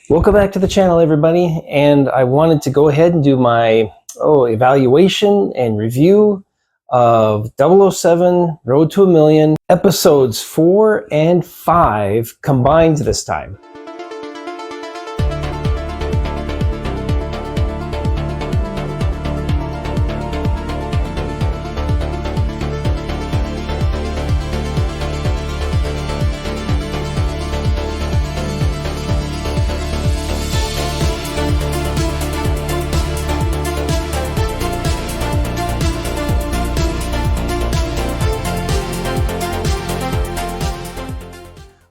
Welcome back to the channel, everybody, and I wanted to go ahead and do my evaluation and review of 007 Road to a Million episodes 4 and 5 combined this time.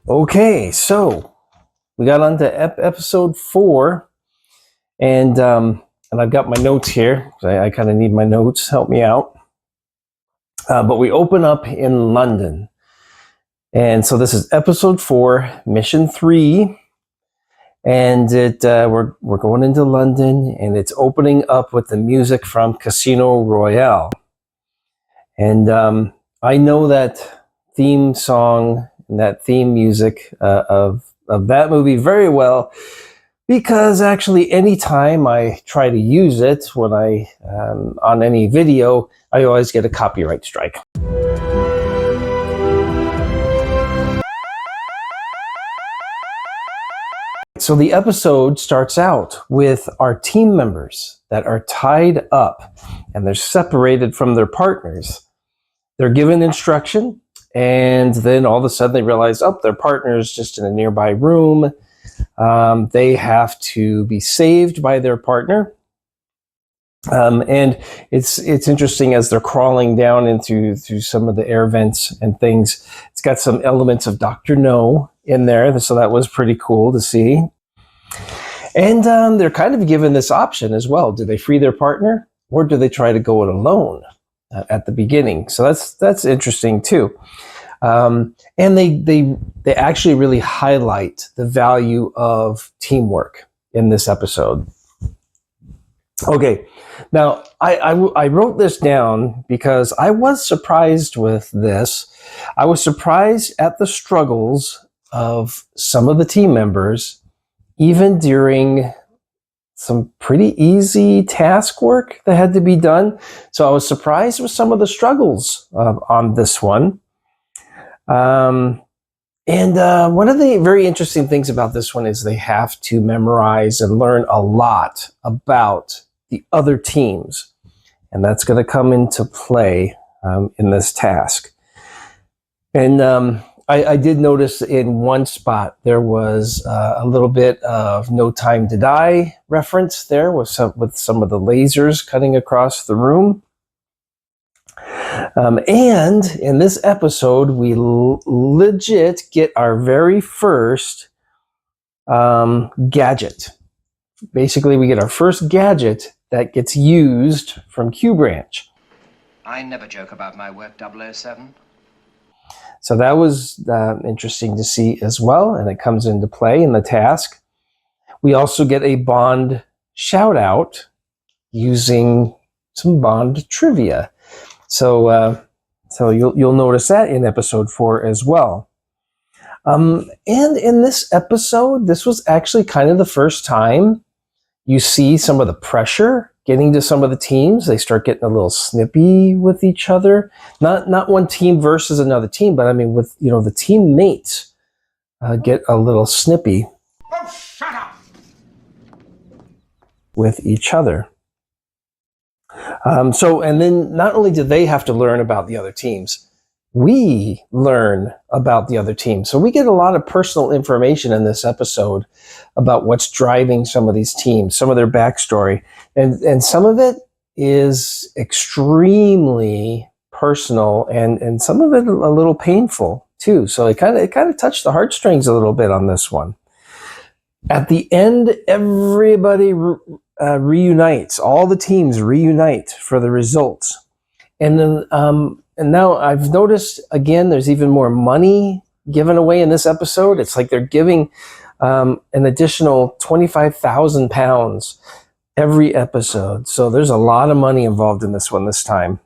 Okay, so we got on to episode 4, and I've got my notes here. I kind of need my notes, help me out. But we open up in London, and so this is episode 4, mission 3, and we're going into London, and it's opening up with the music from Casino Royale, and I know that theme song and that theme music of that movie very well, because actually anytime I try to use it when I on any video, I always get a copyright strike. So the episode starts out with our team members that are tied up and they're separated from their partners. They're given instruction, and then all of a sudden they realize, oh, their partner is just in a nearby room. They have to be saved by their partner. And it's interesting as they're crawling down into some of the air vents and things. It's got some elements of Dr. No in there, so that was pretty cool to see. And they're kind of given this option as well. Do they free their partner, or do they try to go it alone at the beginning? So that's interesting too. And they actually really highlight the value of teamwork in this episode. Okay, now I wrote this down because I was surprised with this. I was surprised at the struggles of some of the team members, even during some pretty easy task work that had to be done. So I was surprised with some of the struggles on this one. And one of the very interesting things about this one is they have to memorize and learn a lot about the other teams. And that's going to come into play in this task. And I did notice in one spot there was a little bit of No Time to Die reference there with some of the lasers cutting across the room. And in this episode, we legit get our very first gadget. Basically, we get our first gadget that gets used from Q Branch. I never joke about my work, 007. So that was interesting to see as well, and it comes into play in the task. We also get a Bond shout out using some Bond trivia. So you'll notice that in episode 4 as well. And in this episode, this was actually kind of the first time you see some of the pressure getting to some of the teams. They start getting a little snippy with each other. Not one team versus another team, but I mean with the teammates get a little snippy. Oh, shut up! With each other. And then not only do they have to learn about the other teams, we learn about the other teams. So we get a lot of personal information in this episode about what's driving some of these teams, some of their backstory. And some of it is extremely personal and some of it a little painful too. So it kind of touched the heartstrings a little bit on this one. At the end, everybody reunites. All the teams reunite for the results. And then, and now I've noticed again, there's even more money given away in this episode. It's like they're giving an additional £25,000 every episode. So there's a lot of money involved in this one this time.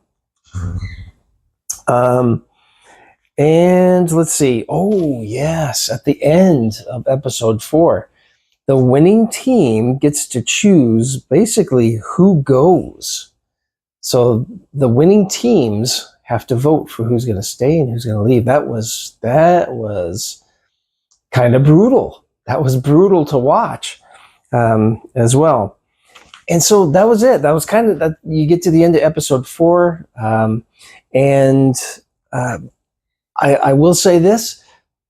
And let's see. Oh, yes. At the end of episode 4, the winning team gets to choose basically who goes. So the winning teams have to vote for who's going to stay and who's going to leave. That was kind of brutal. That was brutal to watch as well. And so that was it. That was kind of that. You get to the end of episode 4, and I will say this: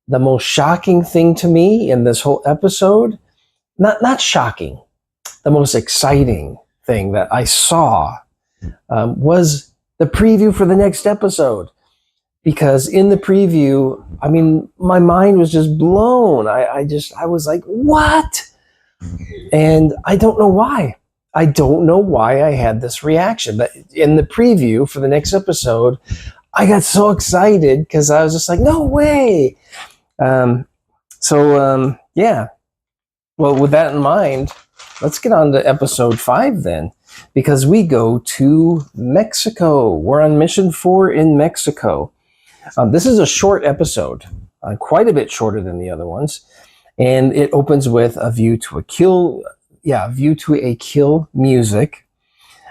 the most shocking thing to me in this whole episode, not shocking, the most exciting thing that I saw was the preview for the next episode. Because in the preview, I mean, my mind was just blown. I was like, what? And I don't know why. I don't know why I had this reaction. But in the preview for the next episode, I got so excited because I was just like, no way. Yeah. Well, with that in mind, let's get on to episode 5 then, because we go to Mexico. We're on mission 4 in Mexico. This is a short episode, quite a bit shorter than the other ones, and it opens with a view to a kill music.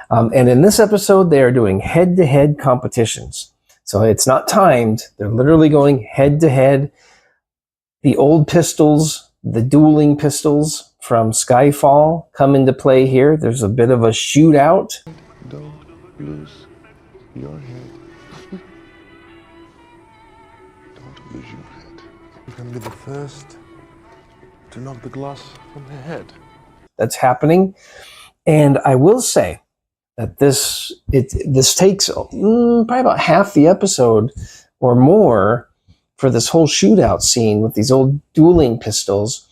And in this episode, they are doing head-to-head competitions. So it's not timed. They're literally going head-to-head. The old pistols, the dueling pistols from Skyfall come into play here. There's a bit of a shootout. Don't lose your head. Don't lose your head. You can be the first to knock the glass from the head. That's happening. And I will say that this takes probably about half the episode or more for this whole shootout scene with these old dueling pistols.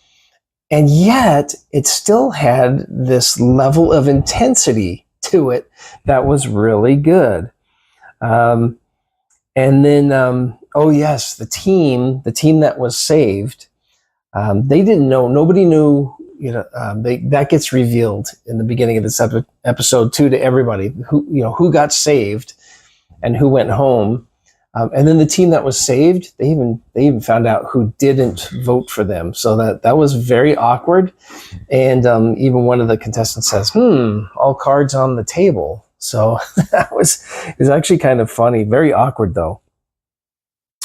And yet it still had this level of intensity to it that was really good. And then, oh yes, the team that was saved, they didn't know, nobody knew, that gets revealed in the beginning of this episode too, to everybody who got saved and who went home. And then the team that was saved, they even found out who didn't vote for them. So that was very awkward. And even one of the contestants says, all cards on the table. So it was actually kind of funny, very awkward though.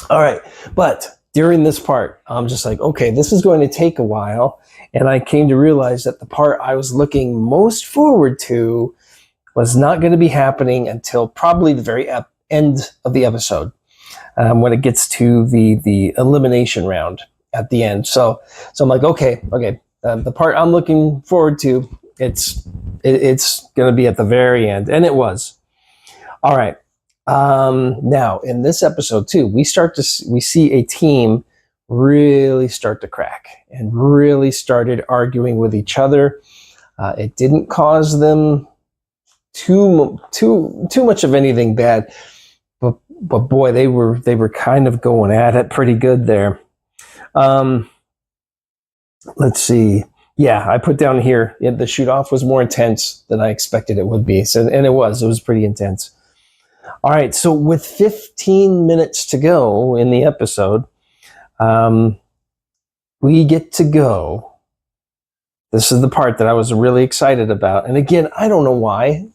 All right. But during this part, I'm just like, okay, this is going to take a while. And I came to realize that the part I was looking most forward to was not going to be happening until probably the very end of the episode, when it gets to the elimination round at the end. So I'm like, okay. The part I'm looking forward to, it's going to be at the very end, and it was. All right. Now in this episode too, we see a team really start to crack and really started arguing with each other. It didn't cause them too much of anything bad, but boy, they were kind of going at it pretty good there. Let's see. Yeah, I put down here, the shoot off was more intense than I expected it would be. So, and it was pretty intense. All right. So with 15 minutes to go in the episode, we get to go. This is the part that I was really excited about. And again, I don't know why.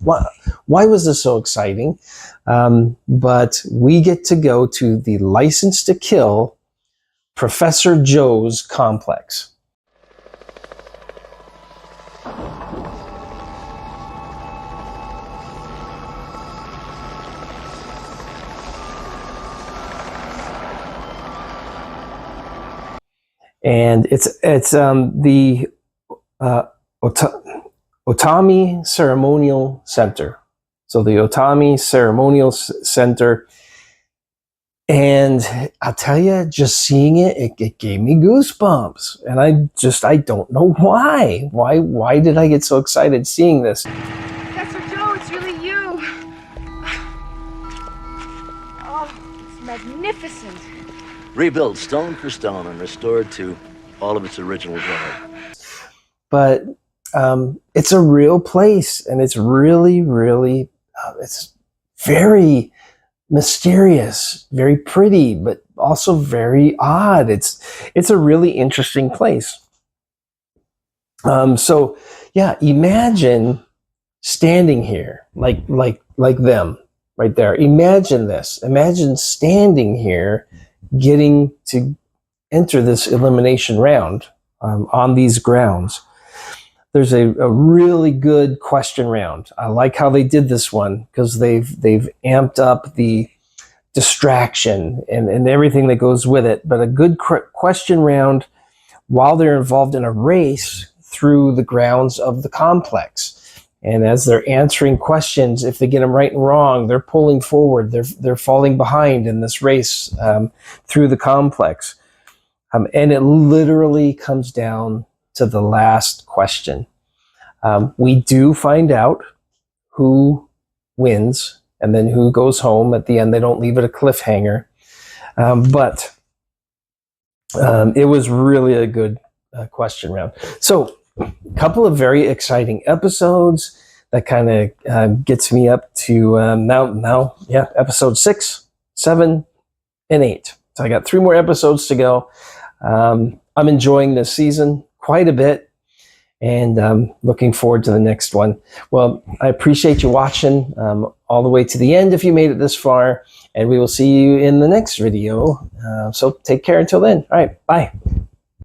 Why was this so exciting? But we get to go to the License to Kill Professor Joe's complex. And it's the Otami Ceremonial Center. So the Otami Ceremonial Center. And I'll tell you, just seeing it gave me goosebumps. And I don't know why. Why did I get so excited seeing this? Professor Joe, it's really you. Oh, it's magnificent. Rebuilt stone for stone and restored to all of its original glory. But it's a real place, and it's really, really, it's very mysterious, very pretty, but also very odd. It's a really interesting place. So yeah, imagine standing here like them right there. Imagine this. Imagine standing here, getting to enter this elimination round on these grounds. There's a really good question round. I like how they did this one because they've amped up the distraction and everything that goes with it. But a good question round while they're involved in a race through the grounds of the complex. And as they're answering questions, if they get them right and wrong, they're pulling forward. They're falling behind in this race through the complex. And it literally comes down to the last question. We do find out who wins and then who goes home at the end. They don't leave it a cliffhanger. But it was really a good question round. So a couple of very exciting episodes that kind of gets me up to now, episode 6, 7, and 8. So I got 3 more episodes to go. I'm enjoying this season quite a bit. And looking forward to the next one. Well, I appreciate you watching all the way to the end if you made it this far. And we will see you in the next video. So take care until then. All right, bye.